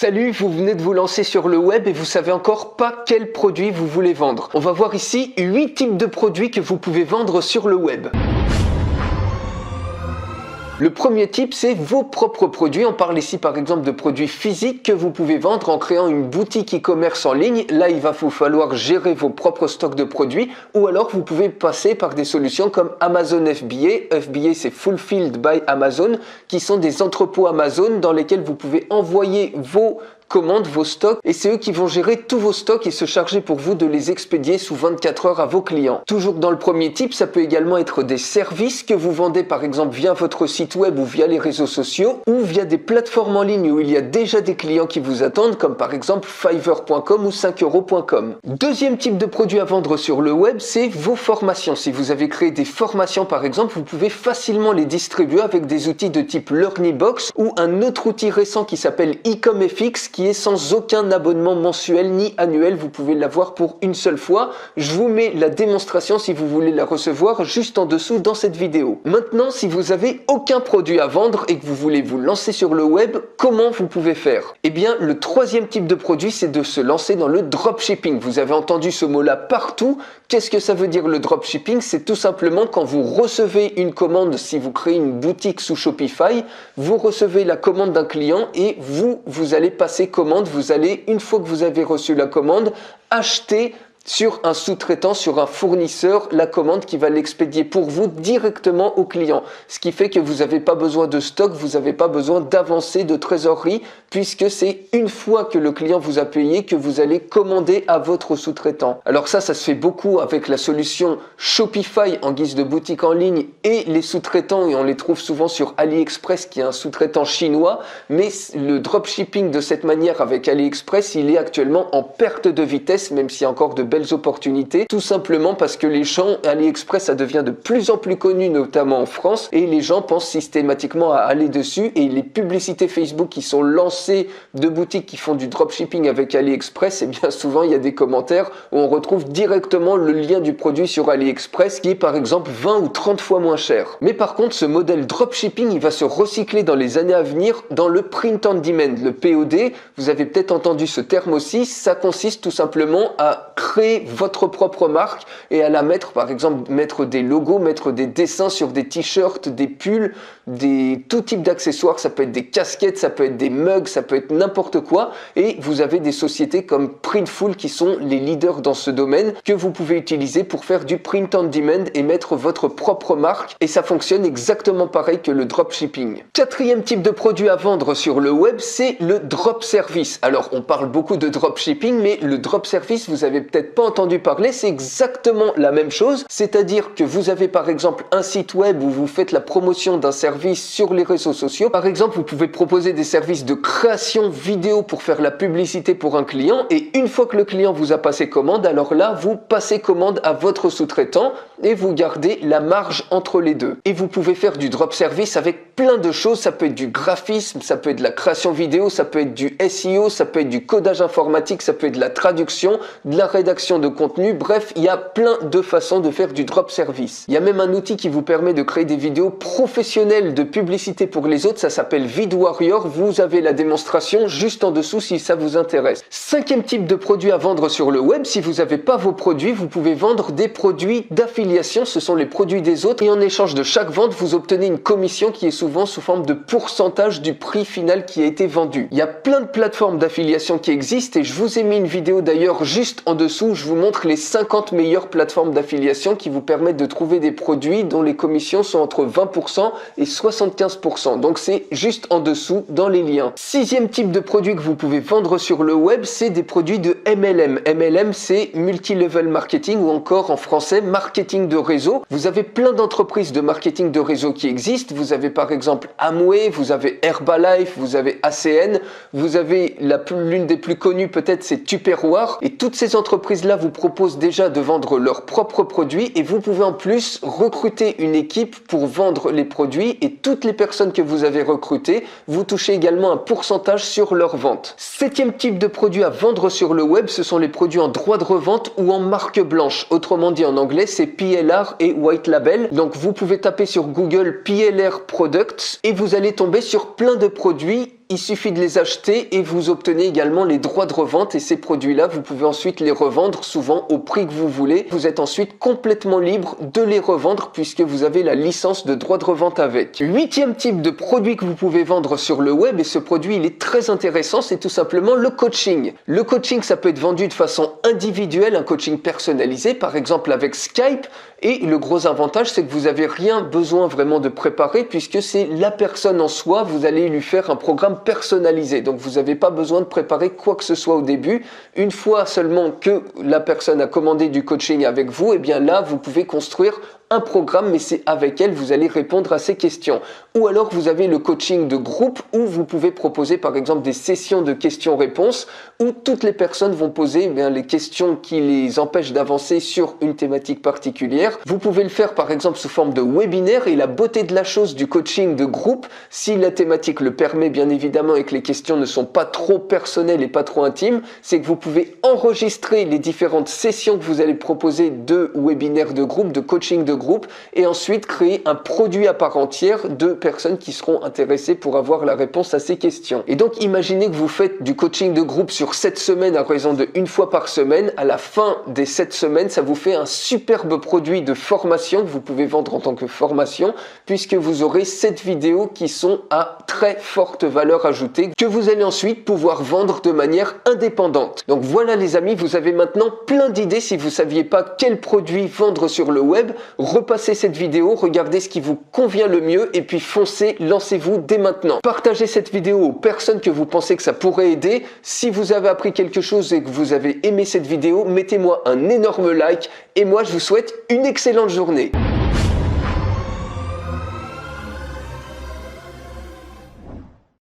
Salut, vous venez de vous lancer sur le web et vous savez encore pas quel produit vous voulez vendre. On va voir ici 8 types de produits que vous pouvez vendre sur le web. Le premier type, c'est vos propres produits. On parle ici par exemple de produits physiques que vous pouvez vendre en créant une boutique e-commerce en ligne. Là, il va vous falloir gérer vos propres stocks de produits ou alors vous pouvez passer par des solutions comme Amazon FBA. FBA, c'est Fulfilled by Amazon, qui sont des entrepôts Amazon dans lesquels vous pouvez envoyer vos commandes, vos stocks, et c'est eux qui vont gérer tous vos stocks et se charger pour vous de les expédier sous 24 heures à vos clients. Toujours dans le premier type, ça peut également être des services que vous vendez par exemple via votre site web ou via les réseaux sociaux ou via des plateformes en ligne où il y a déjà des clients qui vous attendent comme par exemple Fiverr.com ou 5euros.com. Deuxième type de produit à vendre sur le web, c'est vos formations. Si vous avez créé des formations par exemple, vous pouvez facilement les distribuer avec des outils de type LearnyBox ou un autre outil récent qui s'appelle EcomFX qui est sans aucun abonnement mensuel ni annuel. Vous pouvez l'avoir pour une seule fois. Je vous mets la démonstration si vous voulez la recevoir juste en dessous dans cette vidéo. Maintenant, si vous avez aucun produit à vendre et que vous voulez vous lancer sur le web, comment vous pouvez faire? Eh bien, le troisième type de produit, c'est de se lancer dans le dropshipping. Vous avez entendu ce mot-là partout. Qu'est-ce que ça veut dire le dropshipping? C'est tout simplement quand vous recevez une commande, si vous créez une boutique sous Shopify, vous recevez la commande d'un client et vous allez passer commande. Vous allez, une fois que vous avez reçu la commande, acheter sur un sous-traitant, sur un fournisseur, la commande qui va l'expédier pour vous directement au client. Ce qui fait que vous n'avez pas besoin de stock, vous n'avez pas besoin d'avancer de trésorerie, puisque c'est une fois que le client vous a payé que vous allez commander à votre sous-traitant. Alors ça se fait beaucoup avec la solution Shopify en guise de boutique en ligne et les sous-traitants, et on les trouve souvent sur AliExpress qui est un sous-traitant chinois, mais le dropshipping de cette manière avec AliExpress, il est actuellement en perte de vitesse, même s'il y a encore de belles opportunités, tout simplement parce que les gens, AliExpress, ça devient de plus en plus connu, notamment en France, et les gens pensent systématiquement à aller dessus, et les publicités Facebook qui sont lancées de boutiques qui font du dropshipping avec AliExpress, et bien souvent il y a des commentaires où on retrouve directement le lien du produit sur AliExpress qui est par exemple 20 ou 30 fois moins cher. Mais par contre, ce modèle dropshipping, il va se recycler dans les années à venir dans le print on demand, le POD. Vous avez peut-être entendu ce terme aussi. Ça consiste tout simplement à créer votre propre marque et à la mettre, par exemple, mettre des logos, mettre des dessins sur des t-shirts, des pulls, tout type d'accessoires. Ça peut être des casquettes, ça peut être des mugs, ça peut être n'importe quoi. Et vous avez des sociétés comme Printful qui sont les leaders dans ce domaine que vous pouvez utiliser pour faire du print on demand et mettre votre propre marque. Et ça fonctionne exactement pareil que le dropshipping. Quatrième type de produit à vendre sur le web, c'est le drop service. Alors, on parle beaucoup de dropshipping, mais le drop service, vous avez peut-être pas entendu parler, c'est exactement la même chose, c'est-à-dire que vous avez par exemple un site web où vous faites la promotion d'un service sur les réseaux sociaux. Par exemple, vous pouvez proposer des services de création vidéo pour faire la publicité pour un client et une fois que le client vous a passé commande, alors là, vous passez commande à votre sous-traitant et vous gardez la marge entre les deux. Et vous pouvez faire du drop service avec plein de choses, ça peut être du graphisme, ça peut être de la création vidéo, ça peut être du SEO, ça peut être du codage informatique, ça peut être de la traduction, de la rédaction de contenu, bref, il y a plein de façons de faire du drop service. Il y a même un outil qui vous permet de créer des vidéos professionnelles de publicité pour les autres, ça s'appelle VidWarrior, vous avez la démonstration juste en dessous si ça vous intéresse. Cinquième type de produit à vendre sur le web, si vous n'avez pas vos produits, vous pouvez vendre des produits d'affiliation, ce sont les produits des autres et en échange de chaque vente, vous obtenez une commission qui est souvent sous forme de pourcentage du prix final qui a été vendu. Il y a plein de plateformes d'affiliation qui existent et je vous ai mis une vidéo d'ailleurs juste en dessous, je vous montre les 50 meilleures plateformes d'affiliation qui vous permettent de trouver des produits dont les commissions sont entre 20% et 75%. Donc c'est juste en dessous dans les liens. Sixième type de produit que vous pouvez vendre sur le web, c'est des produits de MLM. MLM, c'est Multi-Level Marketing ou encore en français, marketing de réseau. Vous avez plein d'entreprises de marketing de réseau qui existent. Vous avez par exemple Amway, vous avez Herbalife, vous avez ACN, vous avez l'une des plus connues peut-être, c'est Tupperware. Et toutes ces entreprises-là vous proposent déjà de vendre leurs propres produits et vous pouvez en plus recruter une équipe pour vendre les produits et toutes les personnes que vous avez recrutées, vous touchez également un pourcentage sur leurs ventes. Septième type de produit à vendre sur le web, ce sont les produits en droit de revente ou en marque blanche. Autrement dit en anglais, c'est PLR et White Label. Donc vous pouvez taper sur Google PLR Products et vous allez tomber sur plein de produits Il suffit de les acheter et vous obtenez également les droits de revente et ces produits-là, vous pouvez ensuite les revendre souvent au prix que vous voulez. Vous êtes ensuite complètement libre de les revendre puisque vous avez la licence de droit de revente avec. 8e type de produit que vous pouvez vendre sur le web, et ce produit il est très intéressant, c'est tout simplement le coaching. Le coaching, ça peut être vendu de façon individuelle, un coaching personnalisé, par exemple avec Skype. Et le gros avantage, c'est que vous n'avez rien besoin vraiment de préparer puisque c'est la personne en soi, vous allez lui faire un programme personnalisé. Donc vous n'avez pas besoin de préparer quoi que ce soit au début. Une fois seulement que la personne a commandé du coaching avec vous, et bien là, vous pouvez construire un programme, mais c'est avec elle, vous allez répondre à ces questions. Ou alors vous avez le coaching de groupe où vous pouvez proposer par exemple des sessions de questions-réponses où toutes les personnes vont poser les questions qui les empêchent d'avancer sur une thématique particulière. Vous pouvez le faire par exemple sous forme de webinaire, et la beauté de la chose du coaching de groupe, si la thématique le permet bien évidemment et que les questions ne sont pas trop personnelles et pas trop intimes, c'est que vous pouvez enregistrer les différentes sessions que vous allez proposer de webinaire de groupe, de coaching de groupe, et ensuite créer un produit à part entière de personnes qui seront intéressées pour avoir la réponse à ces questions. Et donc imaginez que vous faites du coaching de groupe sur 7 semaines à raison de 1 fois par semaine. À la fin des 7 semaines, ça vous fait un superbe produit de formation que vous pouvez vendre en tant que formation, puisque vous aurez 7 vidéos qui sont à très forte valeur ajoutée que vous allez ensuite pouvoir vendre de manière indépendante. Donc voilà les amis, vous avez maintenant plein d'idées. Si vous ne saviez pas quel produit vendre sur le web, repassez cette vidéo, regardez ce qui vous convient le mieux et puis foncez, lancez-vous dès maintenant. Partagez cette vidéo aux personnes que vous pensez que ça pourrait aider. Si vous avez appris quelque chose et que vous avez aimé cette vidéo, mettez-moi un énorme like et moi je vous souhaite une excellente journée.